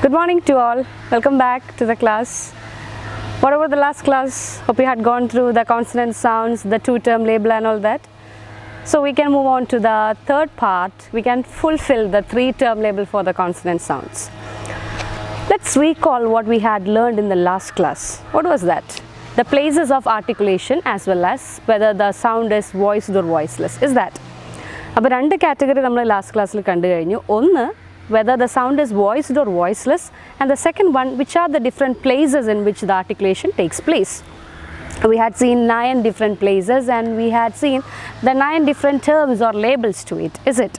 Good morning to all. Welcome back to the class. Whatever the last class, hope you had gone through the consonant sounds, the two-term label and all that. So we can move on to the third part. We can fulfill the three-term label for the consonant sounds. Let's recall what we had learned in the last class. What was that? The places of articulation as well as whether the sound is voiced or voiceless. Is that? അപ്പോൾ രണ്ട് category നമ്മൾ last ക്ലാസ്സിൽ കണ്ടു കഴിഞ്ഞു. ഒന്ന് whether the sound is voiced or voiceless, and the second one, which are the different places in which the articulation takes place. We had seen 9 different places and we had seen the 9 different terms or labels to it. Is it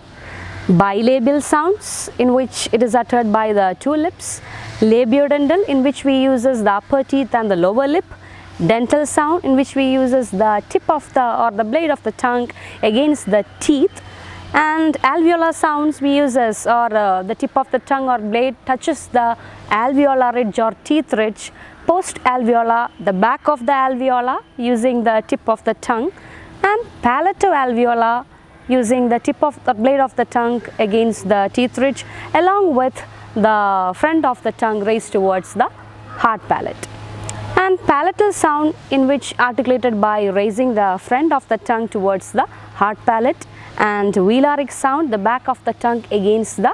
bilabial sounds, in which it is uttered by the two lips, labiodental, in which we uses the upper teeth and the lower lip, dental sound, in which we uses the tip of the or the blade of the tongue against the teeth, and alveolar sounds we uses or the tip of the tongue or blade touches the alveolar ridge or teeth ridge, post alveolar, the back of the alveolar using the tip of the tongue, and palatoalveolar using the tip of the blade of the tongue against the teeth ridge along with the front of the tongue raised towards the hard palate. And palatal sound, in which articulated by raising the front of the tongue towards the hard palate, and velaric sound, the back of the tongue against the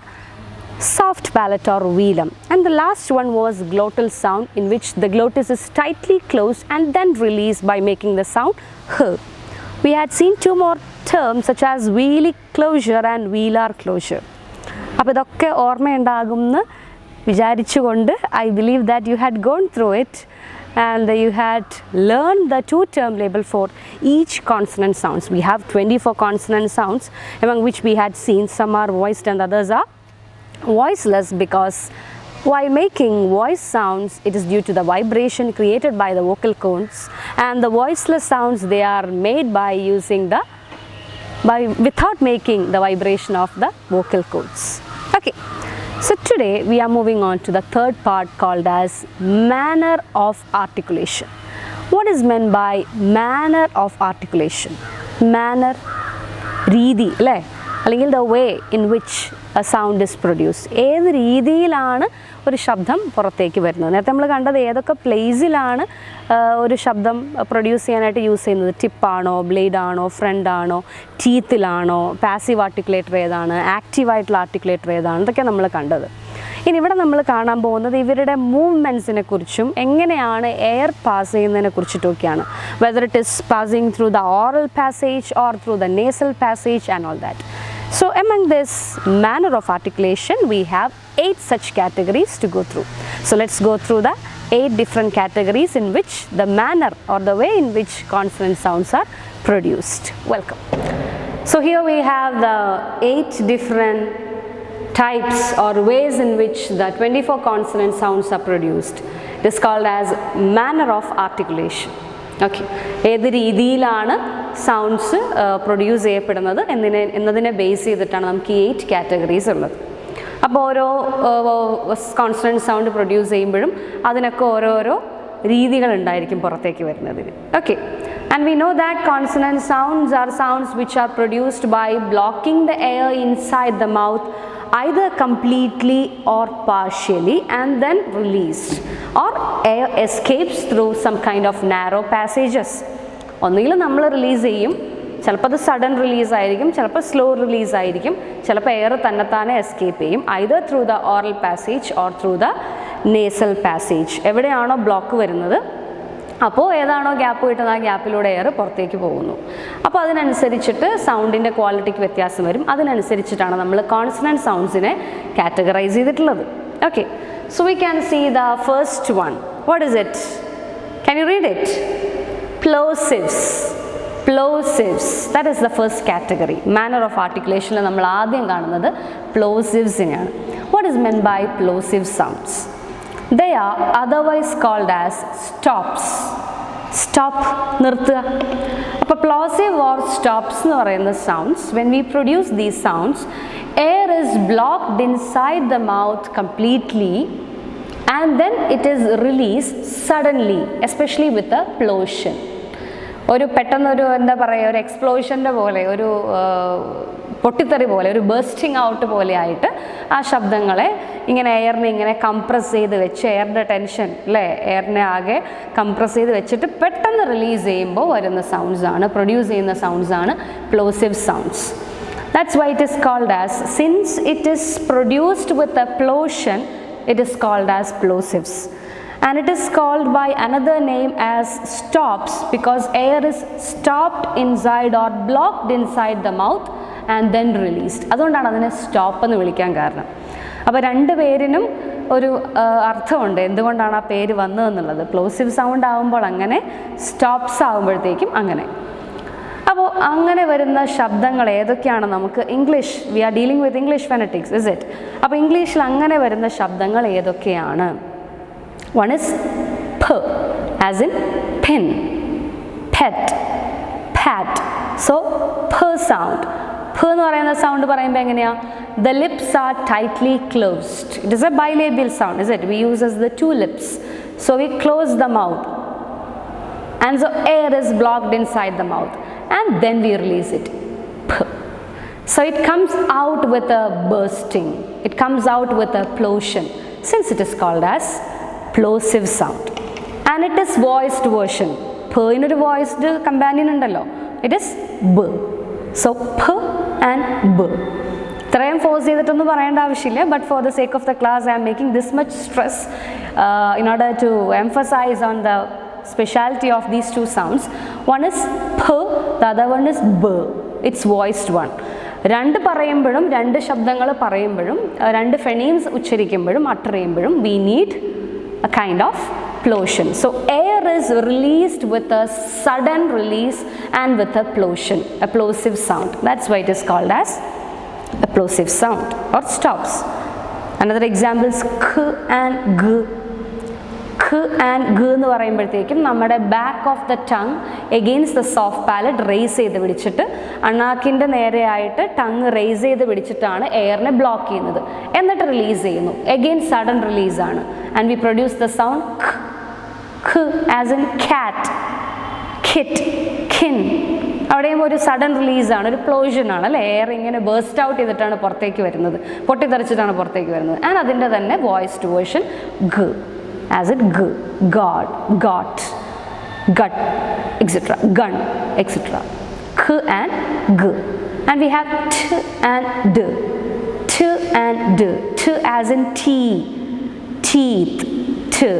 soft palate or velum. And the last one was glottal sound, in which the glottis is tightly closed and then released by making the sound h. We had seen 2 more terms such as velic closure and velar closure. അപ്പോൾ ഇതൊക്കെ ഓർമ്മയുണ്ടാകുമെന്ന് വിചാരിച്ചുകൊണ്ട് I believe that you had gone through it and you had learned the two-term label for each consonant sounds. We have 24 consonant sounds, among which we had seen some are voiced and others are voiceless, because while making voice sounds, it is due to the vibration created by the vocal cords, and the voiceless sounds, they are made by using the without making the vibration of the vocal cords. Okay. So today we are moving on to the third part called as manner of articulation. What is meant by manner of articulation? Manner, രീതി അല്ലേ, അല്ലെങ്കിൽ the way in which a sound is produced. ഏത് രീതിയിലാണ് ഒരു ശബ്ദം പുറത്തേക്ക് വരുന്നത്? നേരത്തെ നമ്മൾ കണ്ടത് ഏതൊക്കെ പ്ലേസിലാണ് ഒരു ശബ്ദം പ്രൊഡ്യൂസ് ചെയ്യാനായിട്ട് യൂസ് ചെയ്യുന്നത്. ടിപ്പാണോ, ബ്ലേഡാണോ, ഫ്രണ്ടാണോ, ടീത്തിലാണോ, പാസീവ് ആർട്ടിക്കുലേറ്റർ ഏതാണ്, ആക്റ്റീവായിട്ടുള്ള ആർട്ടിക്കുലേറ്റർ ഏതാണ്, ഇതൊക്കെ നമ്മൾ കണ്ടത്. ഇനി ഇവിടെ നമ്മൾ കാണാൻ പോകുന്നത് ഇവരുടെ മൂവ്മെൻറ്റ്സിനെ കുറിച്ചും എങ്ങനെയാണ് എയർ പാസ് ചെയ്യുന്നതിനെ കുറിച്ചിട്ടൊക്കെയാണ്. Whether it is passing through the oral passage or through the nasal passage and all that. So among this manner of articulation, we have 8 such categories to go through. So let's go through the 8 different categories in which the manner or the way in which consonant sounds are produced. Welcome. So here we have the 8 different types or ways in which the 24 consonant sounds are produced. It is called as manner of articulation. Okay, ഏത് രീതിയിലാണ് sounds produce ചെയ്യപ്പെടുന്നത് എന്നതിനെ base ചെയ്തിട്ടാണ് നമുക്ക് ഈ 8 categories ഉള്ളത്. അപ്പോൾ ഓരോ കോൺസണന്റ് സൗണ്ട് പ്രൊഡ്യൂസ് ചെയ്യുമ്പോഴും അതിനൊക്കെ ഓരോരോ രീതികളുണ്ടായിരിക്കും പുറത്തേക്ക് വരുന്നതിന്. Okay, and we know that consonant sounds are sounds which are produced by blocking the air inside the mouth either completely or partially and then released, or air escapes through some kind of narrow passages. ഒന്നുകിൽ നമ്മൾ release ചെയ്യും, ചിലപ്പോൾ അത് sudden release ആയിരിക്കും, ചിലപ്പോൾ slow release ആയിരിക്കും, ചിലപ്പോൾ air തന്നെത്താനെ escape ചെയ്യും, either through the oral passage or through the nasal passage. എവിടെയാണോ ബ്ലോക്ക് വരുന്നത് അപ്പോൾ ഏതാണോ ഗ്യാപ്പ് കിട്ടുന്നത് ആ ഗ്യാപ്പിലൂടെ എയർ പുറത്തേക്ക് പോകുന്നു. അപ്പോൾ അതിനനുസരിച്ചിട്ട് സൗണ്ടിൻ്റെ ക്വാളിറ്റിക്ക് വ്യത്യാസം വരും. അതിനനുസരിച്ചിട്ടാണ് നമ്മൾ കോൺസണന്റ് സൗണ്ട്സിനെ കാറ്റഗറൈസ് ചെയ്തിട്ടുള്ളത്. Okay, so we can see the first one. What is it? Can you read it? Plosives. Plosives, that is the first category. Manner of ആർട്ടിക്കുലേഷനിൽ നമ്മൾ ആദ്യം കാണുന്നത് പ്ലോസിവ്സിനെയാണ്. What is meant by plosive sounds? They are otherwise called as stops. Stop, നിർത്തുക. അപ്പോൾ plosive or stops എന്ന് പറയുന്ന sounds, when we produce these sounds, air is blocked inside the mouth completely and then it is released suddenly, especially with a plosion. ഒരു പെട്ടെന്നൊരു എന്താ പറയുക, ഒരു എക്സ്പ്ലോഷൻ്റെ പോലെ ഒരു പൊട്ടിത്തെറി പോലെ, ഒരു ബേസ്റ്റിംഗ് ഔട്ട് പോലെ ആയിട്ട് ആ ശബ്ദങ്ങളെ ഇങ്ങനെ എയറിനെ ഇങ്ങനെ കംപ്രസ് ചെയ്ത് വെച്ച്, എയറിൻ്റെ ടെൻഷൻ അല്ലേ, എയറിനെ ആകെ കംപ്രസ് ചെയ്ത് വെച്ചിട്ട് പെട്ടെന്ന് റിലീസ് ചെയ്യുമ്പോൾ വരുന്ന സൗണ്ട്സാണ്, പ്രൊഡ്യൂസ് ചെയ്യുന്ന സൗണ്ട്സാണ് plosive sounds. That's why it is called as, since it is produced with a plosion, it is called as plosives. And it is called by another name as stops because air is stopped inside or blocked inside the mouth and then released. അതുകൊണ്ടാണ് അതിനെ stop എന്ന് വിളിക്കാൻ കാരണം. അപ്പോൾ രണ്ട് പേരിനും ഒരു അർത്ഥമുണ്ട് എന്തുകൊണ്ടാണ് ആ പേര് വന്നതെന്നുള്ളത്. പ്ലോസീവ് സൗണ്ട് ആകുമ്പോൾ അങ്ങനെ, സ്റ്റോപ്സ് ആകുമ്പോഴത്തേക്കും അങ്ങനെ. അപ്പോൾ അങ്ങനെ വരുന്ന ശബ്ദങ്ങൾ ഏതൊക്കെയാണ് നമുക്ക് English, we are dealing with English phonetics, is it? അപ്പോൾ ഇംഗ്ലീഷിൽ അങ്ങനെ വരുന്ന ശബ്ദങ്ങൾ ഏതൊക്കെയാണ്? One is p as in pin, pet, pat. So p sound. p എന്ന് പറയുന്ന സൗണ്ട് പറയുമ്പോൾ എങ്ങനെയാ? The lips are tightly closed. It is a bilabial sound, is it? We use as the two lips. So we close the mouth. And so air is blocked inside the mouth. And then we release it. P. So it comes out with a bursting. It comes out with a plosion. Since it is called as plosive sound. And it is voiced version. P innoru voiced companion undallo. It is B. So P and B. ഇത്രയും force ചെയ്തിട്ടൊന്നും പറയേണ്ട ആവശ്യമില്ല. But for the sake of the class I am making this much stress in order to emphasise on the speciality of these two sounds. One is p, the other one is b. It's voiced one. രണ്ട് പറയുമ്പോഴും, രണ്ട് ശബ്ദങ്ങൾ പറയുമ്പോഴും, രണ്ട് ഫെനീംസ് ഉച്ചരിക്കുമ്പോഴും, utter ചെയ്യുമ്പോഴും we need a kind of plosion. So air is released with a sudden release and with a plosion, a plosive sound. That's why it is called as a plosive sound or stops. Another example is k and g. K and g എന്ന് പറയുമ്പോഴത്തേക്കും നമ്മുടെ back of the tongue against the soft palate raise ചെയ്ത് പിടിച്ചിട്ട്, അണ്ണാക്കിൻ്റെ നേരെയായിട്ട് tongue raise ചെയ്ത് പിടിച്ചിട്ടാണ് എയറിനെ block ചെയ്യുന്നത്. എന്നിട്ട് release ചെയ്യുന്നു. എഗെയിൻ സഡൻ റിലീസാണ്. And we produce the sound ഖ് as in cat, kit, kin. അവിടെയും ഒരു സഡൻ റിലീസാണ്, ഒരു പ്ലോഷനാണ് അല്ലേ. എയർ ഇങ്ങനെ ബേസ്റ്റ് ഔട്ട് ചെയ്തിട്ടാണ് പുറത്തേക്ക് വരുന്നത്, പൊട്ടിത്തെറിച്ചിട്ടാണ് പുറത്തേക്ക് വരുന്നത്. ആൻഡ് അതിൻ്റെ തന്നെ voiced version G, as it g, god, got, gut, etc., gun, etc. K and g. And we have t and d, t and d, t as in tea, teeth, t.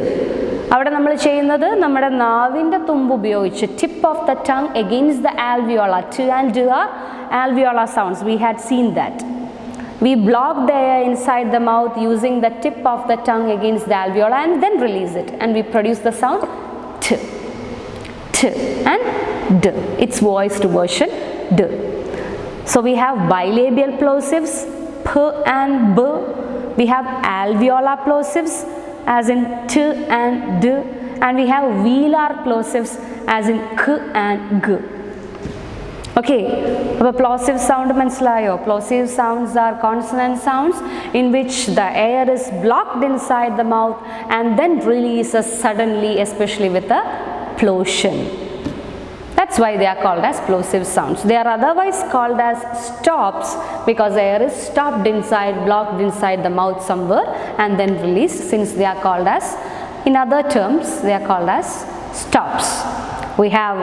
അവിടെ നമ്മൾ ചെയ്യുന്നത് നമ്മുടെ നാവിൻ്റെ തുമ്പ് ഉപയോഗിച്ച് tip of the tongue against the alveolar. t and d are alveolar sounds. We had seen that. We block the air inside the mouth using the tip of the tongue against the alveola and then release it, and we produce the sound t, t and d. Its voiced version d. So we have bilabial plosives p and b. We have alveolar plosives as in t and d, and we have velar plosives as in k and g. Okay, അപ്പോൾ plosive sound മനസ്സിലായോ? Plosive sounds are consonant sounds in which the air is blocked inside the mouth and then releases suddenly, especially with a plosion. That's why they are called as plosive sounds. They are otherwise called as stops because air is stopped inside, blocked inside the mouth somewhere and then released. Since they are called as, in other terms, they are called as stops. We have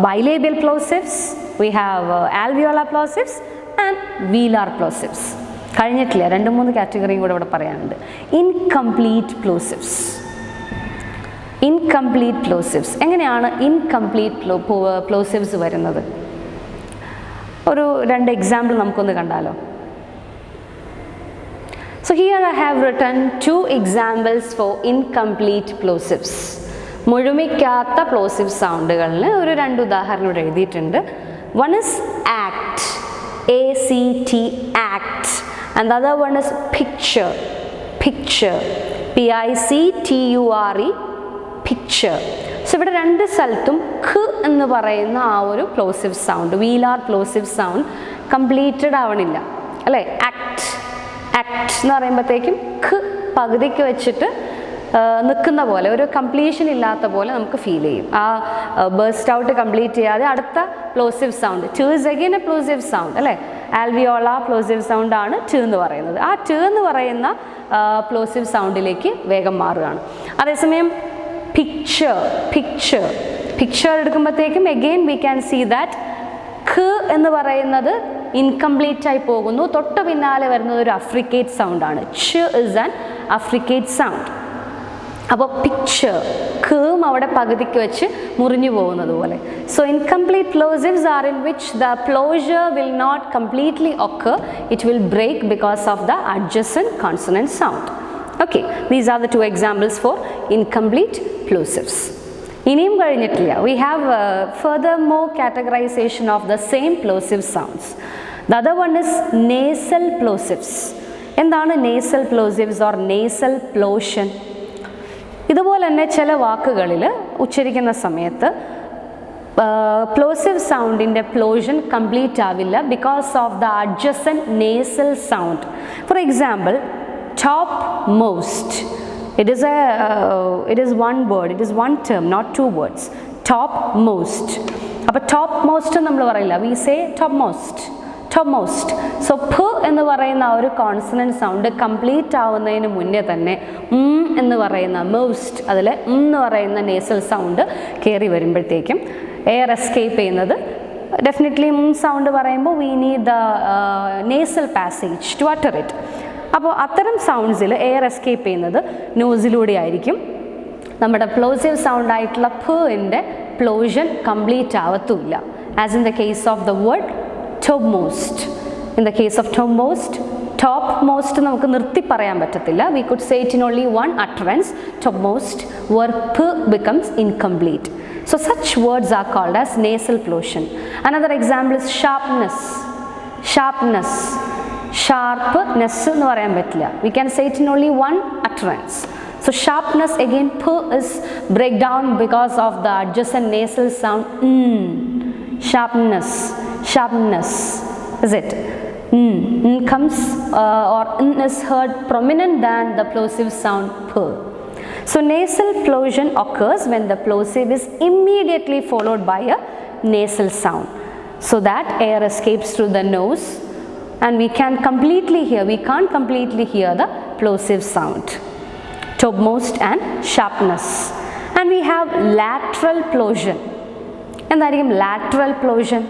bilabial plosives, we have alveolar plosives and velar plosives. കഴിഞ്ഞിട്ടില്ല, 2-3 കാറ്റഗറിയും കൂടെ ഇവിടെ പറയാനുണ്ട്. Incomplete പ്ലോസിവ്സ്. Incomplete പ്ലോസിവ്സ് എങ്ങനെയാണ് incomplete പ്ലോസിവ്സ് വരുന്നത്? ഒരു 2 example നമുക്കൊന്ന് കണ്ടാലോ. So here I have written 2 examples for incomplete plosives. മുഴുമിക്കാത്ത പ്ലോസിവ് സൗണ്ടുകളിൽ ഒരു 2 ഉദാഹരണം ഇവിടെ എഴുതിയിട്ടുണ്ട്. One is act, A-C-T, act, and the other one is picture, picture, P-I-C-T-U-R-E, picture. So ഇവിടെ 2 സ്ഥലത്തും ഖ് എന്ന് പറയുന്ന ആ ഒരു പ്ലോസിവ് സൗണ്ട്, വീലാർ പ്ലോസിവ് സൗണ്ട് കംപ്ലീറ്റഡ് ആവണില്ല അല്ലേ. ആക്ട്, ആക്ട് എന്ന് പറയുമ്പോഴത്തേക്കും ഖ് പകുതിക്ക് വെച്ചിട്ട് നിൽക്കുന്ന പോലെ, ഒരു കംപ്ലീഷൻ ഇല്ലാത്ത പോലെ നമുക്ക് ഫീൽ ചെയ്യും. ആ ബേസ്റ്റ് ഔട്ട് കംപ്ലീറ്റ് ചെയ്യാതെ അടുത്ത പ്ലോസീവ് സൗണ്ട്. ടു is again a plosive sound അല്ലേ. ആൽവിയോള പ്ലോസീവ് സൗണ്ട് ആണ് ടു എന്ന് പറയുന്നത്. ആ ടു എന്ന് പറയുന്ന പ്ലോസീവ് സൗണ്ടിലേക്ക് വേഗം മാറുകയാണ്. അതേസമയം പിക്ചർ എടുക്കുമ്പോഴത്തേക്കും again we can see that ഖ് എന്ന് പറയുന്നത് ഇൻകംപ്ലീറ്റ് ആയി പോകുന്നു. തൊട്ട് പിന്നാലെ വരുന്നത് ഒരു അഫ്രിക്കേറ്റ് സൗണ്ടാണ്. ഛ് ഇസ് ആൻ അഫ്രിക്കേറ്റ് സൗണ്ട്. അപ്പോൾ പിക്ചർ ഖും അവിടെ പകുതിക്ക് വെച്ച് മുറിഞ്ഞു പോകുന്നത് പോലെ. So incomplete plosives are in which the closure will not completely occur, it will break because of the adjacent consonant sound. Okay, these are the two examples for incomplete plosives. ഇനിയും കഴിഞ്ഞിട്ടില്ല. We have further more categorization of the same plosive sounds. The other one is nasal plosives. എന്താണ് nasal plosives or nasal plosion? ഇതുപോലെ തന്നെ ചില വാക്കുകളിൽ ഉച്ചരിക്കുന്ന സമയത്ത് plosive സൗണ്ടിൻ്റെ പ്ലോഷൻ complete ആവില്ല because of the adjacent nasal sound. For example, topmost, it is one word, it is one term, not two words. Topmost. അപ്പോൾ topmost നമ്മൾ പറയില്ല, we say topmost. So p എന്ന് പറയുന്ന ആ ഒരു കോൺസണന്റ് സൗണ്ട് കംപ്ലീറ്റ് ആവുന്നതിന് മുന്നേ തന്നെ എന്ന് പറയുന്ന മോസ്റ്റ്, അതിൽ എന്ന് പറയുന്ന നേസൽ സൗണ്ട് കയറി വരുമ്പോഴത്തേക്കും എയർ എസ്കേപ്പ് ചെയ്യുന്നത് ഡെഫിനറ്റ്ലി സൗണ്ട് പറയുമ്പോൾ we need the nasal passage to utter it. അപ്പോൾ അത്തരം സൗണ്ട്സിൽ എയർ എസ്കേപ്പ് ചെയ്യുന്നത് നോസിലൂടെ ആയിരിക്കും. നമ്മുടെ പ്ലോസീവ് സൗണ്ട് ആയിട്ടുള്ള ഫിൻ്റെ പ്ലോഷൻ കംപ്ലീറ്റ് ആവത്തുമില്ല. As in the case of the word topmost. In the case of topmost നമുക്ക് നിർത്തി പറയാൻ പറ്റത്തില്ല. We could say it in only one utterance, topmost, where p becomes incomplete. So such words are called as nasal plosion. Another example is sharpness. Sharpness എന്ന് പറയാൻ പറ്റില്ല. We can say it in only one utterance. So sharpness, again p is breakdown because of the adjacent nasal sound sharpness, is it? Comes or is heard prominent than the plosive sound p. So nasal plosion occurs when the plosive is immediately followed by a nasal sound, so that air escapes through the nose and we can't completely hear the plosive sound. Topmost and sharpness. And we have lateral plosion. എന്തായിരിക്കും lateral പ്ലോഷൻ?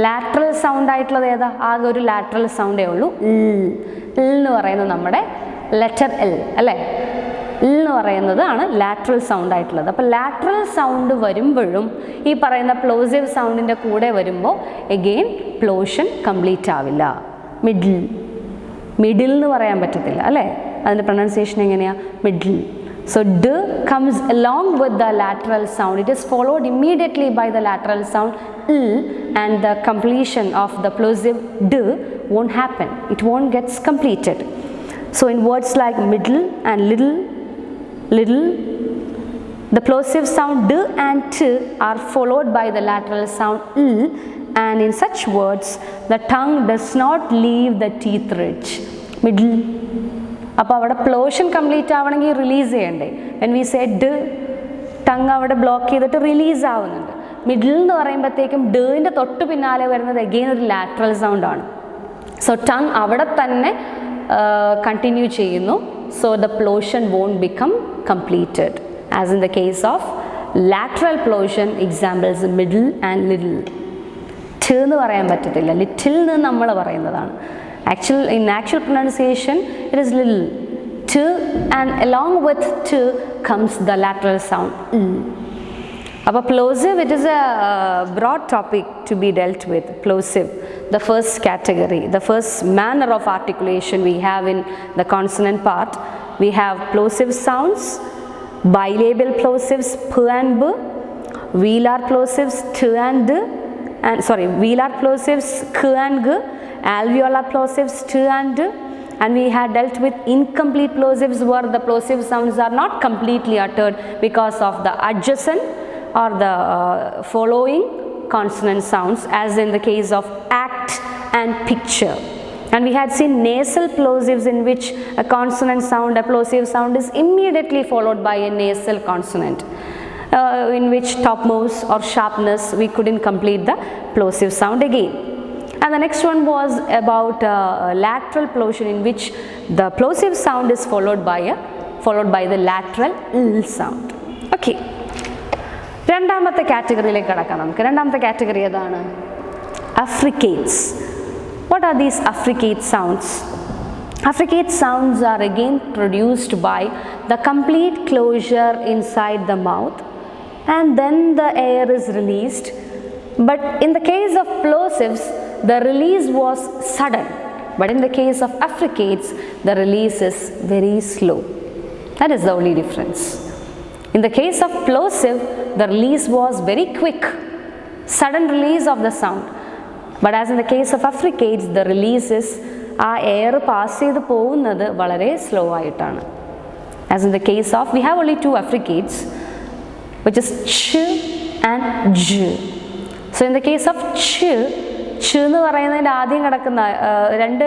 Lateral sound ആയിട്ടുള്ളത് ഏതാ? ആകെ ഒരു lateral സൗണ്ടേ ഉള്ളൂ, എന്ന് പറയുന്നത് നമ്മുടെ letter L അല്ലേ. എന്ന് പറയുന്നതാണ് ലാറ്ററൽ സൗണ്ട് ആയിട്ടുള്ളത്. അപ്പോൾ ലാറ്ററൽ സൗണ്ട് വരുമ്പോഴും ഈ പറയുന്ന പ്ലോസീവ് സൗണ്ടിൻ്റെ കൂടെ വരുമ്പോൾ എഗെയിൻ പ്ലോഷൻ കംപ്ലീറ്റ് ആവില്ല. മിഡിൽ എന്ന് പറയാൻ പറ്റത്തില്ല അല്ലേ. അതിൻ്റെ പ്രൊനൗൺസിയേഷൻ എങ്ങനെയാണ്? Middle. So d comes along with the lateral sound. It is followed immediately by the lateral sound l, and the completion of the plosive d won't happen. It won't get completed. So in words like middle and little, the plosive sound d and t are followed by the lateral sound l, and in such words the tongue does not leave the teeth ridge. Middle. അപ്പോൾ അവിടെ plosion complete ആവണമെങ്കിൽ release ചെയ്യണ്ടേ. When we say d, tongue അവിടെ block ചെയ്തിട്ട് release ആവുന്നുണ്ട്. Middle എന്ന് പറയുമ്പോഴത്തേക്കും ഡിൻ്റെ തൊട്ട് പിന്നാലെ വരുന്നത് അഗെയിൻ ഒരു ലാറ്ററൽ സൗണ്ടാണ്. സോ ടങ് അവിടെ തന്നെ കണ്ടിന്യൂ ചെയ്യുന്നു. So the plosion won't become completed. As in the case of lateral plosion, examples middle and little. ട് എന്ന് പറയാൻ പറ്റത്തില്ല, ലിറ്റിൽ എന്ന് നമ്മൾ പറയുന്നതാണ്. In actual pronunciation it is little, t, and along with t comes the lateral sound l. About plosive, it is a broad topic to be dealt with. Plosive, the first category, the first manner of articulation we have in the consonant part. We have plosive sounds, bilabial plosives p and b, velar plosives t and d, velar plosives k and g, alveolar plosives t and d, and we had dealt with incomplete plosives where the plosive sounds are not completely uttered because of the adjacent or the following consonant sounds, as in the case of act and picture. And we had seen nasal plosives, in which a consonant sound, a plosive sound, is immediately followed by a nasal consonant, in which topmost or sharpness we couldn't complete the plosive sound again. And the next one was about lateral plosive, in which the plosive sound is followed by the lateral l sound. Okay. രണ്ടാമത്തെ കാറ്റഗറിയിലേക്ക് കടക്കാം നമുക്ക്. രണ്ടാമത്തെ category ഏതാണ്? Affricates. What are these affricate sounds? Affricate sounds are again produced by the complete closure inside the mouth, and then the air is released. But in the case of plosives, the release was sudden. But in the case of affricates, the release is very slow. That is the only difference. In the case of plosive, the release was very quick, sudden release of the sound. But as in the case of affricates, the release is ആ air pass ചെയ്ത് പോകുന്നത് വളരെ slow ആയിട്ടാണ്. As in the case of, we have only two affricates, which is ch and j. So in the case of ch എന്ന് പറയുന്നതിൻ്റെ ആദ്യം കിടക്കുന്ന രണ്ട്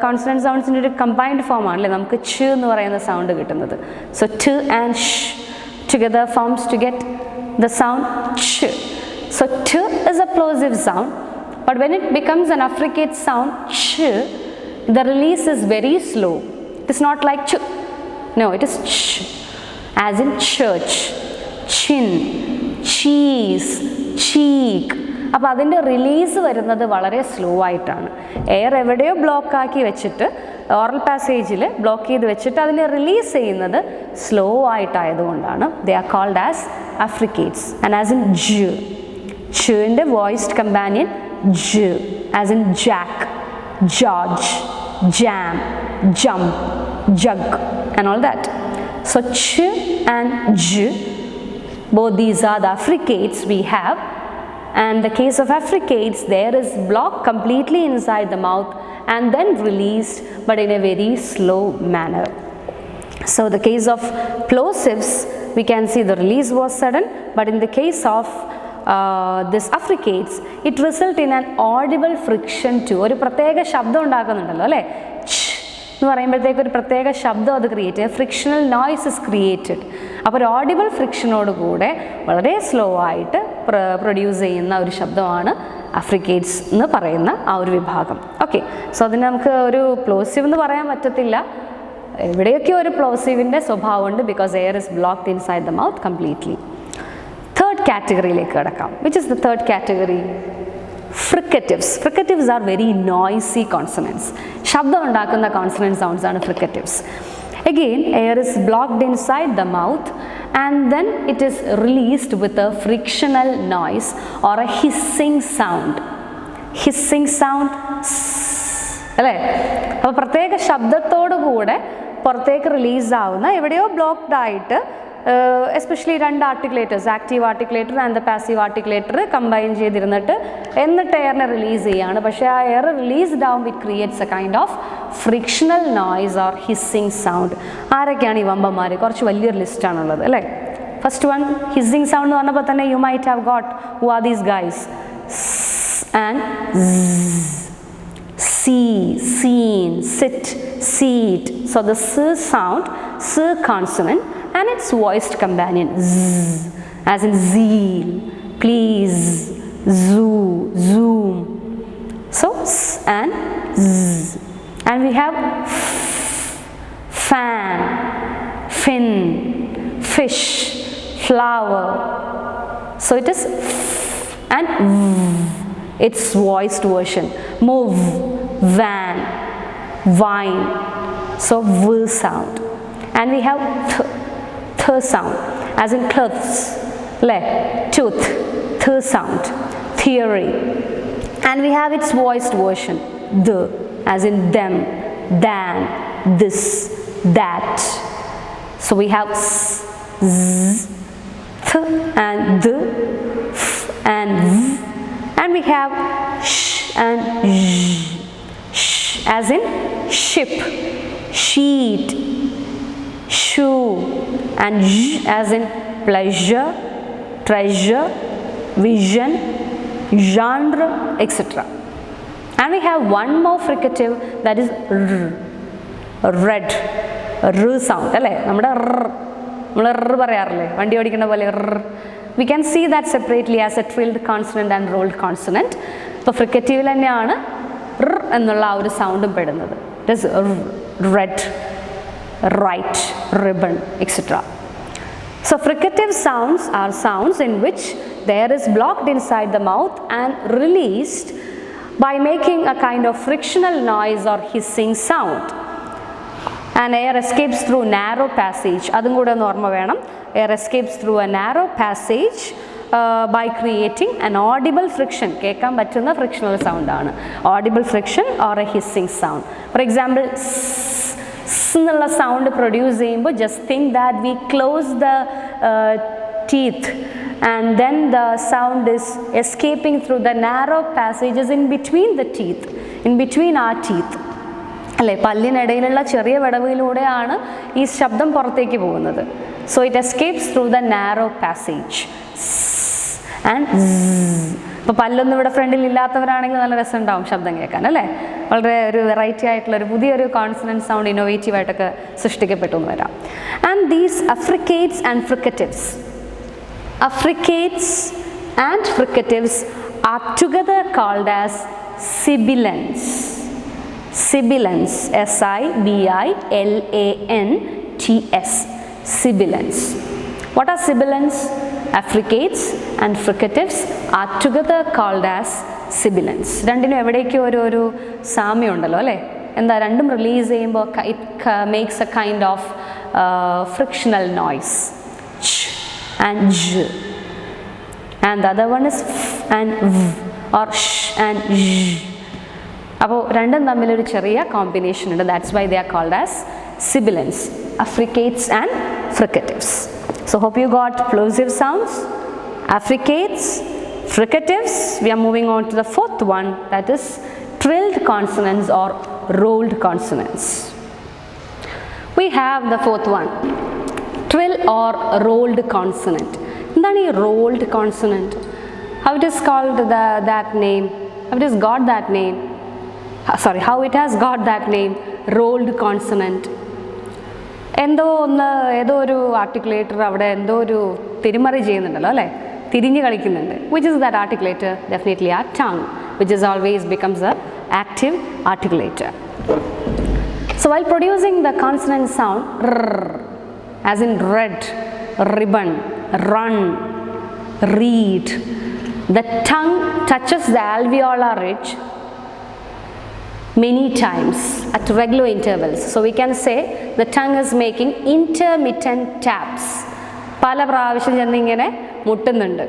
കോൺസണന്റ് സൗണ്ട്സിൻ്റെ ഒരു കമ്പൈൻഡ് ഫോം ആണല്ലേ നമുക്ക് ch എന്ന് പറയുന്ന സൗണ്ട് കിട്ടുന്നത്. So t and sh together forms to get the sound ch. So t is a plosive sound, but when it becomes an affricate sound ch, the release is very slow. It is not like ch. No, it is ch, as in church, chin, cheese, cheek. അപ്പോൾ അതിൻ്റെ release വരുന്നത് വളരെ slow ആയിട്ടാണ്. Air എവിടെയോ block ആക്കി വെച്ചിട്ട് oral പാസേജിൽ block ചെയ്ത് വെച്ചിട്ട് അതിനെ റിലീസ് ചെയ്യുന്നത് സ്ലോ ആയിട്ടായതുകൊണ്ടാണ് they are called as affricates. And as in j, ന്റെ voiced companion j, as in jack, George, jam, jump, jug and all that. So ch and j, both these are the affricates we have. And the case of affricates, there is block completely inside the mouth and then released, but in a very slow manner. So the case of plosives, we can see the release was sudden, but in the case of this affricates, it result in an audible friction too. ഒരു പ്രത്യേക ശബ്ദം ഉണ്ടാക്കുന്നുണ്ടല്ലോ അല്ലേ, എന്ന് പറയുമ്പോഴത്തേക്ക് ഒരു പ്രത്യേക ശബ്ദം അത് ക്രിയേറ്റ് ചെയ്യുക, ഫ്രിക്ഷണൽ നോയ്സ് ഇസ് ക്രിയേറ്റഡ്. അപ്പോൾ ഒരു ഓഡിബിൾ ഫ്രിക്ഷനോട് കൂടെ വളരെ സ്ലോ ആയിട്ട് പ്രൊഡ്യൂസ് ചെയ്യുന്ന ഒരു ശബ്ദമാണ് affricates എന്ന് പറയുന്ന ആ ഒരു വിഭാഗം. ഓക്കെ, സോ അതിന് നമുക്ക് ഒരു പ്ലോസീവ് എന്ന് പറയാൻ പറ്റത്തില്ല, എവിടെയൊക്കെ ഒരു പ്ലോസീവിൻ്റെ സ്വഭാവമുണ്ട്, because air is blocked inside the mouth completely. Third കാറ്റഗറിയിലേക്ക് കിടക്കാം. Which is the third category? Fricatives. Fricatives are very noisy consonants. ശബ്ദം ഉണ്ടാക്കുന്ന consonant sounds ആണ് fricatives. Again, air is blocked inside the mouth and then it is released with a frictional noise or a hissing sound. Hissing sound അല്ലേ? അപ്പോൾ പ്രത്യേക ശബ്ദത്തോടു കൂടെ പുറത്തേക്ക് release ആവുന്ന, എവിടെയോ ബ്ലോക്ക്ഡ് ആയിട്ട്, എസ്പെഷ്യലി രണ്ട് articulators, active articulator and the passive articulator combine ചെയ്തിരുന്നിട്ട് എന്നിട്ട് എയറിനെ റിലീസ് ചെയ്യുകയാണ്. പക്ഷേ ആ എയർ റിലീസ്ഡ് ആവുമ്പോൾ it creates a kind of frictional noise or hissing sound. ആരൊക്കെയാണ് ഈ വമ്പന്മാർ? കുറച്ച് വലിയൊരു ലിസ്റ്റാണുള്ളത് അല്ലേ. ഫസ്റ്റ് വൺ ഹിസ്സിങ് സൗണ്ട് എന്ന് പറഞ്ഞപ്പോൾ തന്നെ you might have got who are these guys. And see, seen, sit, seat. So the s sound, s consonant and its voiced companion z, as in zeal, please, zoo, zoom. So s and z. And we have fan, fin, fish, flower. So it is and its voiced version, move, van, wine. So v sound. And we have th sound, as in clothes, le, tooth, th sound, theory. And we have its voiced version, the, as in them, than, this, that. So we have s, z, th and the, f and v. And we have sh and zh, sh, as in ship, sheet, shoe, and zh, as in pleasure, treasure, vision, genre, etc. And we have one more fricative, that is red, sound. We can see that separately as a trilled consonant and rolled consonant. So fricative and sound. It is red, right, ribbon, etc. So fricative sounds are sounds in which the air is blocked inside the mouth and released by making a kind of frictional noise or hissing sound. And air escapes through narrow passage. Air escapes through a narrow passage by creating an audible friction. Frictional sound. Audible friction or a hissing sound. For example, sound produce, just think that we close the teeth and then the sound is escaping through the narrow passages in between the teeth, in between our teeth. So it escapes through the narrow passage. And ഇപ്പോൾ പല്ലൊന്നും ഇവിടെ ഫ്രണ്ടിൽ ഇല്ലാത്തവരാണെങ്കിൽ നല്ല രസമുണ്ടാവും ശബ്ദം കേൾക്കാൻ അല്ലേ. വളരെ ഒരു variety ആയിട്ടുള്ള ഒരു പുതിയൊരു കോൺസണന്റ് സൗണ്ട് ഇന്നോവേറ്റീവ് ആയിട്ടൊക്കെ സൃഷ്ടിക്കപ്പെട്ടു എന്ന് വരാം. And these affricates and fricatives are together called as sibilants. Sibilants, sibilants, sibilants. What are sibilants? Affricates and fricatives are together called as sibilants. രണ്ടിനും എവിടേക്കോ ഒരു സാമ്യം ഉണ്ടല്ലോ അല്ലേ. എന്താ രണ്ടും റിലീസ് ചെയ്യുമ്പോൾ it makes A kind of frictional noise. ch and j, and the other one is f and v or sh and j. അപ്പോൾ രണ്ടും തമ്മിലൊരു ചെറിയ കോമ്പിനേഷൻ ഉണ്ട്. That's why they are called as sibilants, affricates and fricatives. So hope you got plosive sounds, affricates, fricatives. We are moving on to the fourth one, that is trilled consonants or rolled consonants. We have the fourth one, trill or rolled consonant. Endani rolled consonant? How it is called that name? How it has got that name? How it has got that name? Rolled consonant. ഏതോ ഒരു ആർട്ടിക്കുലേറ്റർ അവിടെ എന്തോ ഒരു തിരിമറി ചെയ്യുന്നുണ്ടല്ലോ അല്ലേ, തിരിഞ്ഞ് കളിക്കുന്നുണ്ട്. Which is that articulator? Definitely ആ tongue, which is always becomes a active articulator. So while producing the consonant sound as in red, ribbon, run, read, the tongue touches the alveolar ridge many times at regular intervals. So we can say the tongue is making intermittent taps. പല പ്രാവശ്യം ചെന്നിങ്ങനെ മുട്ടുന്നുണ്ട്.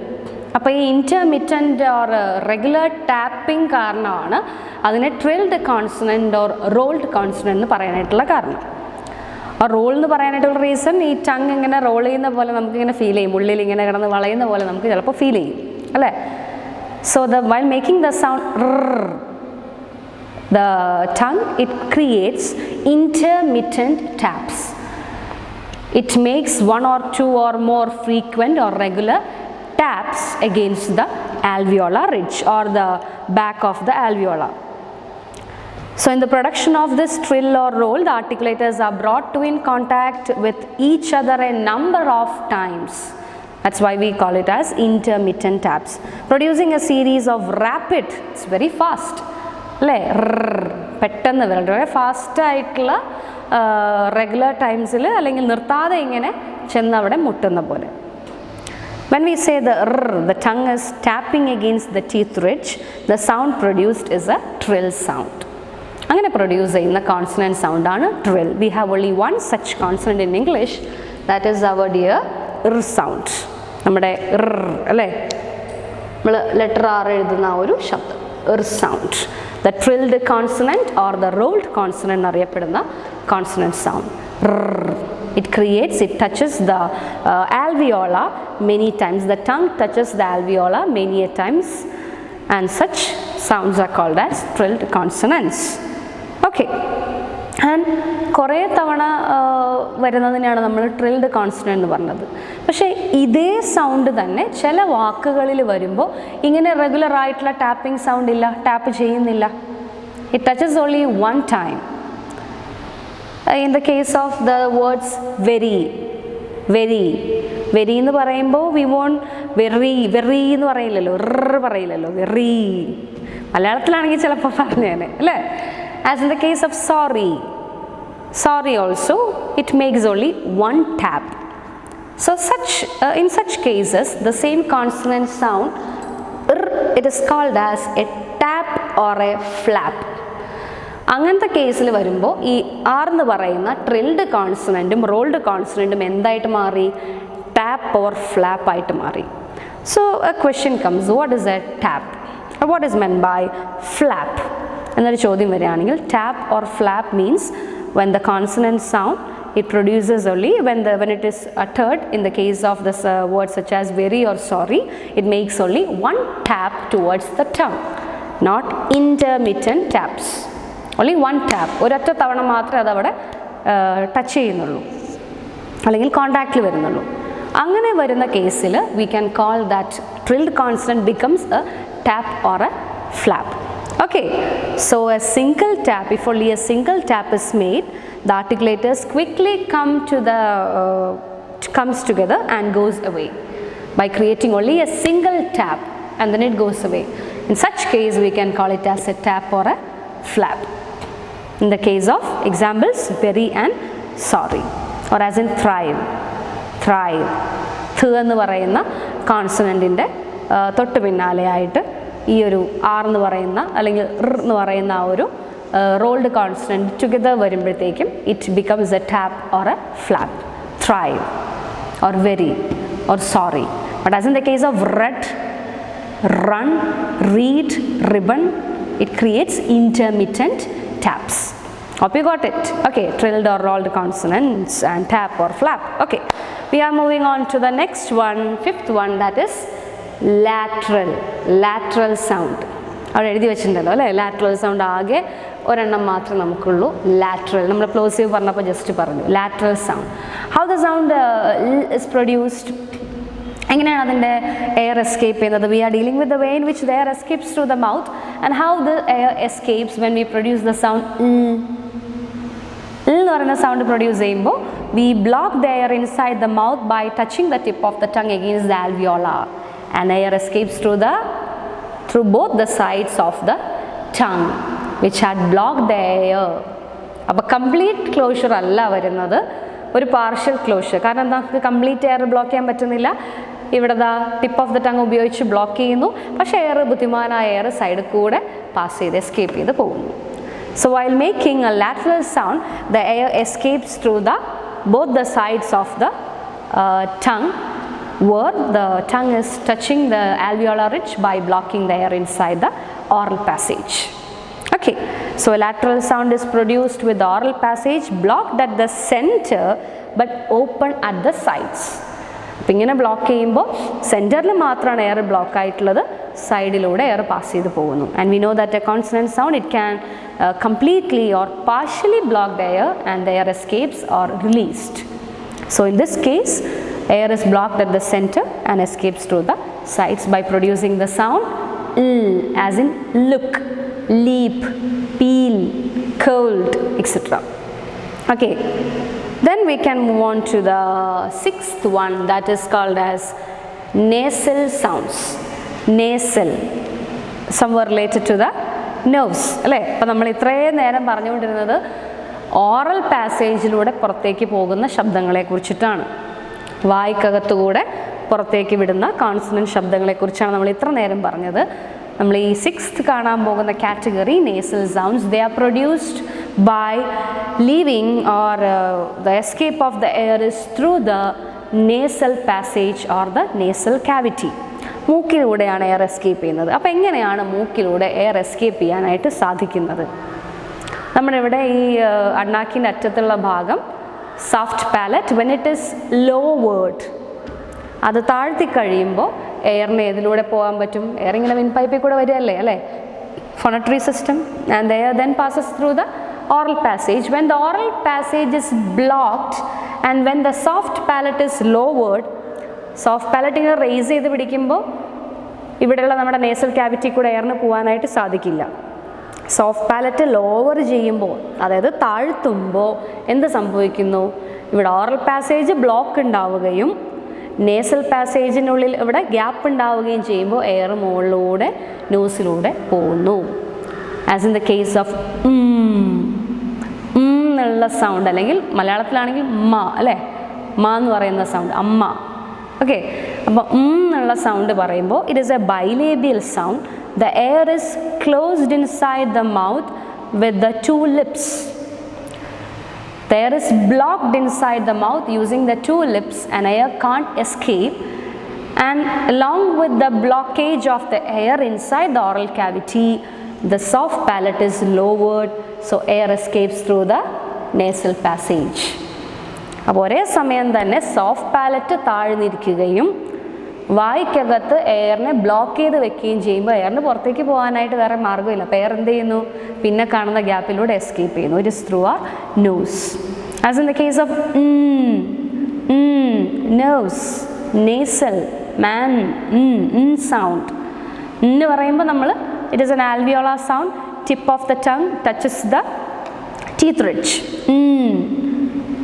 അപ്പോൾ ഈ ഇൻറ്റർമിറ്റൻ്റ് or regular tapping കാരണമാണ് അതിനെ ട്രിൽഡ് consonant or rolled consonant എന്ന് പറയാനായിട്ടുള്ള കാരണം. ആ role എന്ന് പറയാനായിട്ടുള്ള റീസൺ, ഈ ടങ് ഇങ്ങനെ റോൾ ചെയ്യുന്ന പോലെ നമുക്കിങ്ങനെ ഫീൽ ചെയ്യും, ഉള്ളിൽ ഇങ്ങനെ കിടന്ന് വളയുന്ന പോലെ നമുക്ക് ചിലപ്പോൾ ഫീൽ ചെയ്യും അല്ലേ. So while making the sound the tongue, it creates intermittent taps. It makes one or two or more frequent or regular taps against the alveolar ridge or the back of the alveolar. So in the production of this trill or roll, the articulators are brought to in contact with each other a number of times. That's why we call it as intermittent taps, producing a series of rapid, it's very fast അല്ലേ, പെട്ടെന്ന് വളരെ ഫാസ്റ്റായിട്ടുള്ള regular ടൈംസിൽ അല്ലെങ്കിൽ നിർത്താതെ ഇങ്ങനെ ചെന്ന് അവിടെ മുട്ടുന്ന പോലെ. When we say the tongue is tapping against the teeth ridge, the sound produced is a trill sound. അങ്ങനെ പ്രൊഡ്യൂസ് ചെയ്യുന്ന കോൺസണന്റ് സൗണ്ടാണ് trill. We have only one such consonant in English, that is our dear sound. നമ്മുടെ അല്ലേ, നമ്മൾ letter R എഴുതുന്ന ഒരു ശബ്ദം sound. The trilled consonant or the rolled consonant അറിയപ്പെടുന്ന consonant sound. It touches the alveolar many times. The tongue touches the alveolar many a times, and such sounds are called as trilled consonants. Okay. And കുറേ തവണ വരുന്നതിനാണ് നമ്മൾ ട്രിൽഡ് consonant എന്ന് പറഞ്ഞത്. പക്ഷേ ഇതേ sound തന്നെ ചില വാക്കുകളിൽ വരുമ്പോൾ ഇങ്ങനെ റെഗുലർ ആയിട്ടുള്ള ടാപ്പിംഗ് സൗണ്ട് ഇല്ല, ടാപ്പ് ചെയ്യുന്നില്ല It touches only one time. In the case of the words very, very, very എന്ന് പറയുമ്പോൾ we won't very, very എന്ന് പറയില്ലല്ലോ, പറയില്ലല്ലോ, very. മലയാളത്തിലാണെങ്കിൽ ചിലപ്പോൾ പറഞ്ഞേനെ അല്ലേ. As in the case of sorry, sorry also it makes only one tap. So in such cases the same consonant sound it is called as a tap or a flap. അങ്ങനത്തെ കേസിൽ വരുമ്പോൾ ഈ R എന്ന് പറയുന്ന ട്രിൽഡ് കോൺസണൻറ്റും rolled കോൺസണൻറ്റും എന്തായിട്ട് മാറി? Tap or flap ആയിട്ട് മാറി. So a question comes, what is a tap? What is meant by flap എന്നൊരു ചോദ്യം വരികയാണെങ്കിൽ, tap or flap means when the consonant sound it produces only when it is uttered. In the case of this words such as very or sorry, it makes only one tap towards the tongue, not intermittent taps. Only one tap, ഒരൊറ്റ തവണ മാത്രമേ അതവിടെ touch ചെയ്യുന്നുള്ളൂ അല്ലെങ്കിൽ കോണ്ടാക്റ്റിൽ വരുന്നുള്ളൂ. അങ്ങനെ വരുന്ന കേസിൽ we can call that trilled consonant becomes a tap or a flap. Okay, so a single tap, if only a single tap is made, the articulators quickly comes together and goes away by creating only a single tap, and then it goes away. In such case we can call it as a tap or a flap. In the case of examples very and sorry, or as in thrive, thrive, th എന്ന് പറയുന്ന കോൺസണൻറ്റിൻ്റെ തൊട്ട് പിന്നാലെയായിട്ട് ഈ ഒരു R എന്ന് പറയുന്ന അല്ലെങ്കിൽ എന്ന് പറയുന്ന ആ ഒരു റോൾഡ് കോൺസണൻറ്റ് ടുഗദർ വരുമ്പോഴത്തേക്കും it becomes A tap or A flap. thrive or very or sorry. But as in the case of read, run, read, ribbon, it creates intermittent taps. Hope you got it. Okay, trilled or rolled consonants and tap or flap. Okay, we are moving on to the next one, fifth one, that is lateral. Lateral sound. അവിടെ എഴുതി വെച്ചിട്ടുണ്ടല്ലോ അല്ലേ, lateral sound ആകെ ഒരെണ്ണം മാത്രമേ നമുക്കുള്ളൂ, lateral. നമ്മൾ plosive പറഞ്ഞപ്പോൾ ജസ്റ്റ് പറഞ്ഞു lateral sound. How the sound is produced, എങ്ങനെയാണ് അതിൻ്റെ എയർ എസ്കേപ്പ് ചെയ്യുന്നത്? We are dealing with the way in which the air escapes through the mouth and how the air escapes when we produce the sound എന്ന് പറയുന്ന sound produce ചെയ്യുമ്പോൾ we block the air inside the mouth by touching the tip of the tongue against the alveolar and air escapes through both the sides of the tongue which had blocked the air. അപ്പോൾ complete closure അല്ല വരുന്നത്, ഒരു partial closure. കാരണം നമുക്ക് complete air block ചെയ്യാൻ പറ്റുന്നില്ല. ഇവിടെ ദാ ടിപ്പ് ഓഫ് ദ ടങ് ഉപയോഗിച്ച് ബ്ലോക്ക് ചെയ്യുന്നു, പക്ഷേ എയർ ബുദ്ധിമാനായ എയർ സൈഡിൽ കൂടെ പാസ് ചെയ്ത് എസ്കേപ്പ് ചെയ്ത് പോകുന്നു. So while making a lateral sound, the air escapes through both the sides of the tongue, where the tongue is touching the alveolar ridge by blocking the air inside the oral passage. Okay, so a lateral sound is produced with the oral passage blocked at the center but open at the sides. അപ്പോൾ ഇങ്ങനെ block ചെയ്യുമ്പോൾ സെൻറ്ററിൽ മാത്രമാണ് air block ആയിട്ടുള്ളത്, സൈഡിലൂടെ air pass ചെയ്ത് പോകുന്നു. And we know that A consonant sound it can completely or partially block the air and the air escapes or released. So in this case air is blocked at the center and escapes through the sides by producing the sound l, as in look, leap, peel, cold, etc. Okay, then we can move on to the sixth one, that is called as nasal sounds. Nasal, somewhere related to the nerves അല്ലേ. അപ്പോൾ നമ്മൾ ഇത്രയും നേരം പറഞ്ഞുകൊണ്ടിരുന്നത് oral പാസേജിലൂടെ പുറത്തേക്ക് പോകുന്ന ശബ്ദങ്ങളെ കുറിച്ചിട്ടാണ്, വായ്ക്കകത്തുകൂടെ പുറത്തേക്ക് വിടുന്ന കോൺസണന്റ് ശബ്ദങ്ങളെക്കുറിച്ചാണ് നമ്മൾ ഇത്ര നേരം പറഞ്ഞത്. നമ്മൾ ഈ സിക്സ്ത് കാണാൻ പോകുന്ന category nasal sounds, they are produced by leaving or the escape of the air is through the nasal passage or the nasal cavity. മൂക്കിലൂടെയാണ് എയർ എസ്കേപ്പ് ചെയ്യുന്നത്. അപ്പോൾ എങ്ങനെയാണ് മൂക്കിലൂടെ എയർ എസ്കേപ്പ് ചെയ്യാനായിട്ട് സാധിക്കുന്നത്? നമ്മുടെ ഇവിടെ ഈ അണ്ണാക്കിൻ്റെ അറ്റത്തുള്ള ഭാഗം soft palate, when it is lowered, അത് താഴ്ത്തി കഴിയുമ്പോൾ എയറിന് ഏതിലൂടെ പോകാൻ പറ്റും? എയർ ഇങ്ങനെ വിൻ പൈപ്പിൽ കൂടെ വരികയല്ലേ അല്ലേ, phonatory system, and the air then passes through the oral passage. When the oral passage is blocked and when the soft palate is lowered, soft palate ഇങ്ങനെ റേസ് ചെയ്ത് പിടിക്കുമ്പോൾ ഇവിടെയുള്ള നമ്മുടെ നേസൽ ക്യാവിറ്റി കൂടെ എയറിന് പോകാനായിട്ട് സാധിക്കില്ല. സോഫ്റ്റ് പാലറ്റ് ലോവർ ചെയ്യുമ്പോൾ, അതായത് താഴ്ത്തുമ്പോൾ എന്ത് സംഭവിക്കുന്നു? ഇവിടെ ഓറൽ പാസേജ് ബ്ലോക്ക് ഉണ്ടാവുകയും നേസൽ പാസേജിനുള്ളിൽ ഇവിടെ ഗ്യാപ്പ് ഉണ്ടാവുകയും ചെയ്യുമ്പോൾ എയർ മുകളിലൂടെ നോസിലൂടെ പോകുന്നു. As in the case of എന്നുള്ള സൗണ്ട്, അല്ലെങ്കിൽ മലയാളത്തിലാണെങ്കിൽ മ അല്ലേ, മ എന്ന് പറയുന്ന സൗണ്ട്, അമ്മ. ഓക്കെ, അപ്പോൾ എന്നുള്ള സൗണ്ട് പറയുമ്പോൾ it is a bilabial sound. The air is closed inside the mouth with the 2 lips. The air is blocked inside the mouth using the 2 lips and air can't escape, and along with the blockage of the air inside the oral cavity, the soft palate is lowered, so air escapes through the nasal passage. അപ്പോൾ ഒരേ സമയം തന്നെ soft palette താഴ്ന്നിരിക്കുകയും വായ്ക്കകത്ത് എയറിനെ block ചെയ്ത് വെക്കുകയും ചെയ്യുമ്പോൾ എയറിന് പുറത്തേക്ക് പോകാനായിട്ട് വേറെ മാർഗ്ഗമില്ല. അപ്പോൾ എയർ എന്ത് ചെയ്യുന്നു? പിന്നെ കാണുന്ന ഗ്യാപ്പിലൂടെ എസ്കേപ്പ് ചെയ്യുന്നു. It is through our nose. As in the case of nose, nasal, man, sound. എന്ന് പറയുമ്പോൾ നമ്മൾ it is an alveolar sound. Tip of the tongue touches the teeth ridge.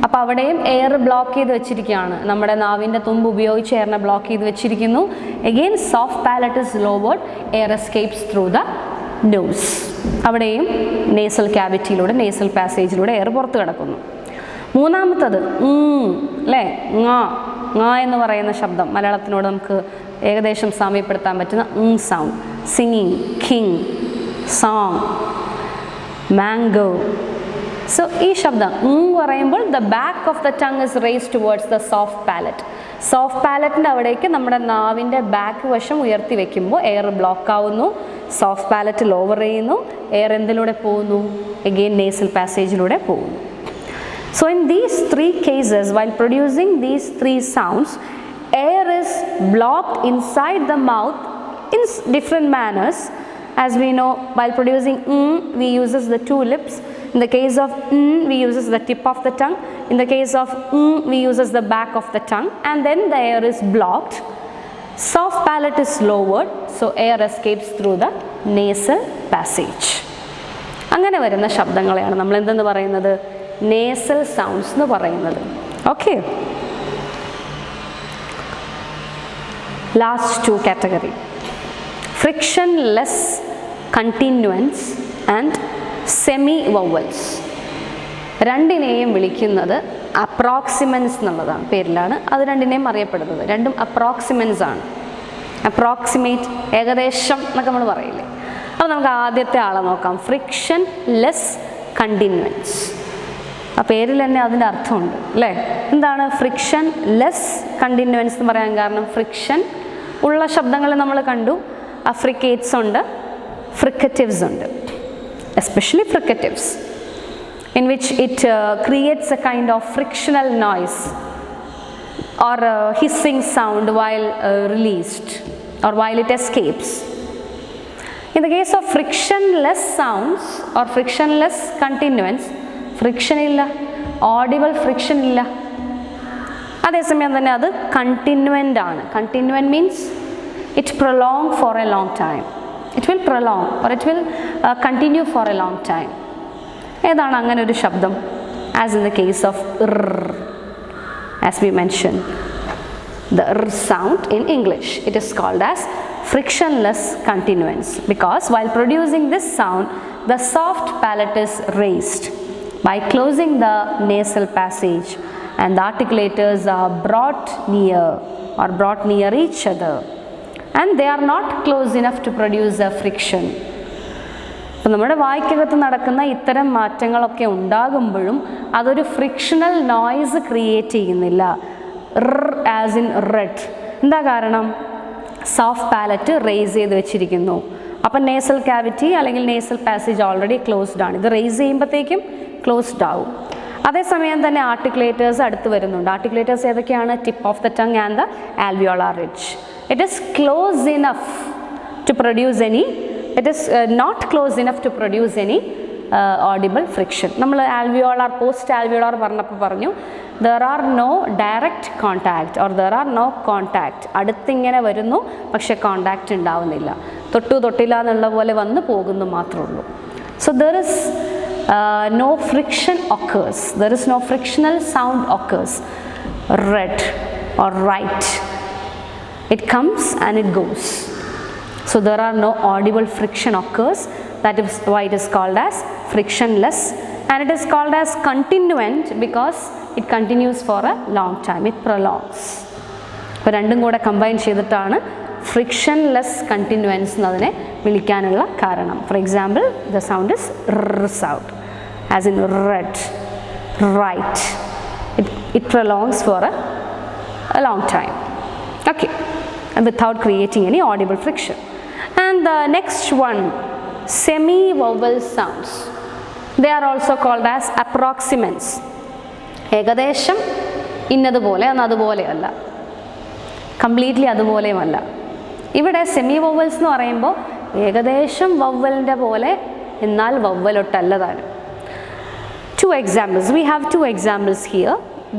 അപ്പോൾ അവിടെയും എയർ ബ്ലോക്ക് ചെയ്ത് വെച്ചിരിക്കുകയാണ്. നമ്മുടെ നാവിൻ്റെ തുമ്പ് ഉപയോഗിച്ച് എയറിനെ ബ്ലോക്ക് ചെയ്ത് വെച്ചിരിക്കുന്നു. Again soft palate is lowered, air escapes through the nose. അവിടെയും നേസൽ ക്യാവിറ്റിയിലൂടെ, നേസൽ പാസേജിലൂടെ എയർ പുറത്ത് കിടക്കുന്നു. മൂന്നാമത്തത് അല്ലേ, ങ എന്ന് പറയുന്ന ശബ്ദം. മലയാളത്തിനോട് നമുക്ക് ഏകദേശം സാമ്യപ്പെടുത്താൻ പറ്റുന്ന sound. Singing, king, song, mango. So ഈ ശബ്ദം പറയുമ്പോൾ the back of the tongue is raised towards the soft palate. Soft പാലറ്റിൻ്റെ അവിടേക്ക് നമ്മുടെ നാവിൻ്റെ ബാക്ക് വശം ഉയർത്തി വെക്കുമ്പോൾ എയർ ബ്ലോക്ക് ആവുന്നു, സോഫ്റ്റ് പാലറ്റ് ലോവർ ചെയ്യുന്നു, എയർ എന്തിലൂടെ പോകുന്നു? എഗെയിൻ നേസൽ പാസേജിലൂടെ പോകുന്നു. So in these 3 cases, while producing these 3 sounds, air is blocked inside the mouth in different manners. As we know, while producing we uses the 2 lips. In the case of we uses the tip of the tongue. In the case of we uses the back of the tongue, and then the air is blocked. Soft palate is lowered, so air escapes through the nasal passage. അങ്ങനെ വരുന്ന ശബ്ദങ്ങളെയാണ് നമ്മൾ എന്തെന്ന് പറയുന്നത്? Nasal sounds എന്ന് പറയുന്നത്. Okay, last 2 category: frictionless continuance and semi vowels. രണ്ടിനെയും വിളിക്കുന്നത് അപ്രോക്സിമൻസ് എന്നുള്ളതാണ് പേരിലാണ് അത് രണ്ടിനെയും അറിയപ്പെടുന്നത്. രണ്ടും അപ്രോക്സിമൻസ് ആണ്. അപ്രോക്സിമേറ്റ്, ഏകദേശം എന്നൊക്കെ നമ്മൾ പറയില്ലേ. അപ്പോൾ നമുക്ക് ആദ്യത്തെ ആളെ നോക്കാം. Friction less continuance. ആ പേരിൽ തന്നെ അതിൻ്റെ അർത്ഥമുണ്ട് അല്ലേ. എന്താണ് ഫ്രിക്ഷൻ ലെസ് കണ്ടിന്യൂവൻസ് എന്ന് പറയാൻ കാരണം? ഫ്രിക്ഷൻ ഉള്ള ശബ്ദങ്ങൾ നമ്മൾ കണ്ടു. അഫ്രിക്കേറ്റ്സ് ഉണ്ട്, ഫ്രിക്കറ്റീവ്സ് ഉണ്ട്, especially ഫ്രിക്കറ്റീവ്സ്, in which it creates a kind of frictional noise or hissing sound while released or while it escapes. In the case of frictionless sounds or frictionless continuance, friction illa, audible friction illa. അതേസമയം തന്നെ അത് continuant ആണ്. Continuant means it prolong for a long time. It will prolong or it will continue for a long time. ഏതാണ് അങ്ങനെ ഒരു ശബ്ദം? As in the case of as we mentioned, the sound in English, it is called as frictionless continuance, because while producing this sound, the soft palate is raised by closing the nasal passage, and the articulators are brought near each other, and they are not close enough to produce a friction. അപ്പോൾ നമ്മുടെ വായ്ക്കകത്ത് നടക്കുന്ന ഇത്തരം മാറ്റങ്ങളൊക്കെ ഉണ്ടാകുമ്പോഴും അതൊരു frictional noise create ചെയ്യുന്നില്ല. As in red. എന്താ കാരണം? Soft palate raise ചെയ്ത് വെച്ചിരിക്കുന്നു. അപ്പം നേസൽ ക്യാവിറ്റി അല്ലെങ്കിൽ നേസൽ പാസേജ് ഓൾറെഡി ക്ലോസ്ഡ് ആണ്. ഇത് റേസ് ചെയ്യുമ്പോഴത്തേക്കും ക്ലോസ്ഡ് ആവും. അതേസമയം തന്നെ ആർട്ടിക്കുലേറ്റേഴ്സ് അടുത്ത് വരുന്നുണ്ട്. ആർട്ടിക്കുലേറ്റേഴ്സ് ഏതൊക്കെയാണ്? Tip of the tongue and the alveolar ridge. It is close enough to produce any It is not close enough to produce any audible friction. നമ്മൾ ആൽവിയോളാർ, പോസ്റ്റ് ആൽവിയോളാർ പറഞ്ഞപ്പോൾ പറഞ്ഞു there are no direct contact or there are no contact. അടുത്തിങ്ങനെ വരുന്നു പക്ഷെ contact ഉണ്ടാവുന്നില്ല. തൊട്ടില്ല എന്നുള്ള പോലെ വന്ന് പോകുന്നു മാത്രമേ ഉള്ളൂ. So there is no friction occurs, there is no frictional sound occurs. Read or write, it comes and it goes. So there are no audible friction occurs. That is why it is called as frictionless, and it is called as continuant because it continues for a long time, it prolongs. അപ്പോൾ രണ്ടും കൂടെ combine ചെയ്തിട്ടാണ് frictionless continuance എന്നതിനെ വിളിക്കാനുള്ള കാരണം. For example, the sound is r sound, as in read, write. It prolongs for a long time, okay, and without creating any audible friction. And the next one, semi-vowel sounds. They are also called as approximants. ഏകദേശം ഇന്നതുപോലെ എന്നതുപോലെയല്ല, completely അതുപോലെയുമല്ല. ഇവിടെ semi vowels എന്ന് പറയുമ്പോൾ ഏകദേശം വവ്വലിൻ്റെ പോലെ എന്നാൽ വവ്വലൊട്ടല്ല താനും. Two examples, we have two examples here.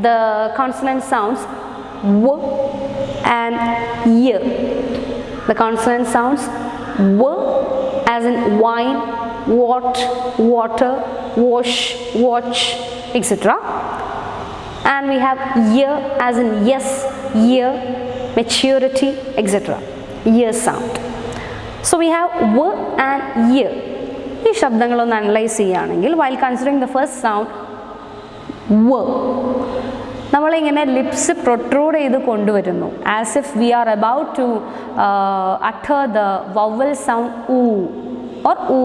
The consonant sounds w and y. The consonant sounds w as in wine, what, water, wash, watch, etc. And we have y as in yes, year, maturity, etc. Year sound. So we have w and y. ഈ ശബ്ദങ്ങളൊന്ന് analyse ചെയ്യുകയാണെങ്കിൽ, while considering the first sound w, നമ്മളിങ്ങനെ lips protrude ചെയ്ത് കൊണ്ടുവരുന്നു, as if we are about to utter the vowel sound u or u.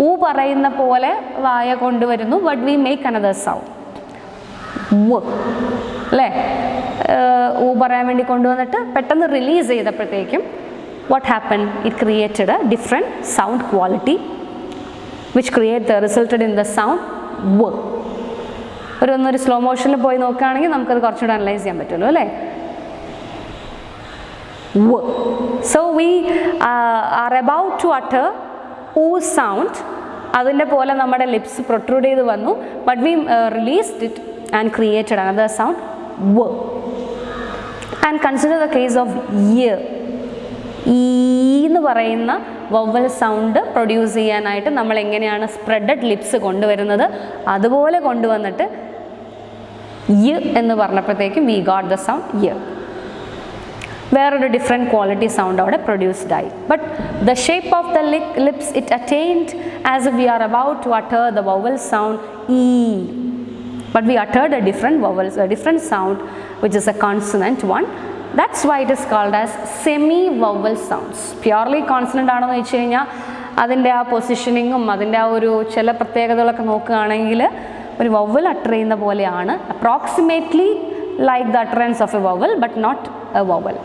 u പറയുന്ന പോലെ വായ കൊണ്ടുവരുന്നു, but we make another sound w, അല്ലേ? ഊ പറയാൻ വേണ്ടി കൊണ്ടുവന്നിട്ട് പെട്ടെന്ന് release ചെയ്തപ്പോഴത്തേക്കും what happened? It created a different sound quality which resulted in the sound w. ഒന്നൊരു സ്ലോ മോഷനിൽ പോയി നോക്കുകയാണെങ്കിൽ നമുക്കത് കുറച്ചുകൂടെ അനലൈസ് ചെയ്യാൻ പറ്റുമല്ലോ, അല്ലേ? w. So we are about to utter u sound. അതിൻ്റെ പോലെ നമ്മുടെ ലിപ്സ് പ്രൊട്രൂഡ് ചെയ്ത് വന്നു, but we released it and created another sound w. And consider the case of y. ഈ എന്ന് പറയുന്ന വവൽ സൗണ്ട് പ്രൊഡ്യൂസ് ചെയ്യാനായിട്ട് നമ്മൾ എങ്ങനെയാണ് സ്പ്രെഡഡ് ലിപ്സ് കൊണ്ടുവരുന്നത്, അതുപോലെ കൊണ്ടുവന്നിട്ട് യ എന്ന് പറഞ്ഞപ്പോഴത്തേക്കും we got the sound y. വേറൊരു ഡിഫറെൻറ്റ് ക്വാളിറ്റി സൗണ്ട് അവിടെ പ്രൊഡ്യൂസ്ഡ് ആയി. But the shape of the lips it attained as if we are about to utter the vowel sound ഈ. But we uttered a different vowels, a different sound, which is a consonant one. That's why it is called as semi-vowel sounds. Purely consonant ആണെന്ന് വെച്ച് കഴിഞ്ഞാൽ അതിൻ്റെ ആ പൊസിഷനിങ്ങും അതിൻ്റെ ആ ഒരു ചില പ്രത്യേകതകളൊക്കെ നോക്കുകയാണെങ്കിൽ ഒരു വവൽ അട്ടർ ചെയ്യുന്ന പോലെയാണ്. Approximately like the utterance of a vowel, but not a vowel.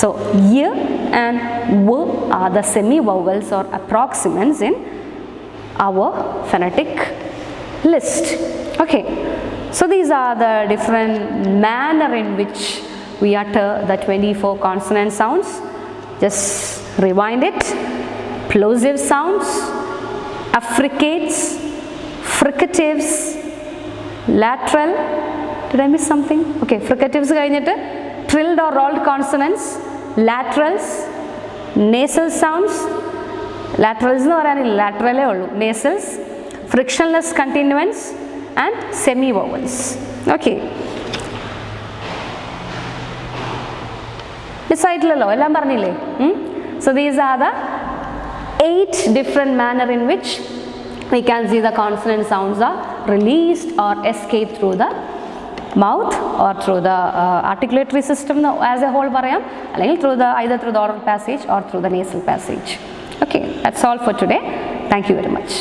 So y and w are the semi-vowels or approximants in our phonetic list. Okay, so these are the different manner in which we utter the 24 consonant sounds. Just rewind it. Plosive sounds, affricates, fricatives, lateral. Did I miss something? Okay, fricatives കഴിഞ്ഞിട്ട് trilled or rolled consonants, laterals, nasal sounds. Laterals എന്ന് പറയാനില്ല, lateralേ ഉള്ളൂ. Nasals, frictionless continuants and semi-vowels. Okay. Miss-ആയിട്ടില്ലല്ലോ, എല്ലാം പറഞ്ഞില്ലേ? So these are the 8 different manner in which we can see the consonant sounds are released or escape through the mouth or through the articulatory system as a whole പറയാം, അല്ലെങ്കിൽ through the either through the oral passage or through the nasal passage. Okay, that's all for today. Thank you very much.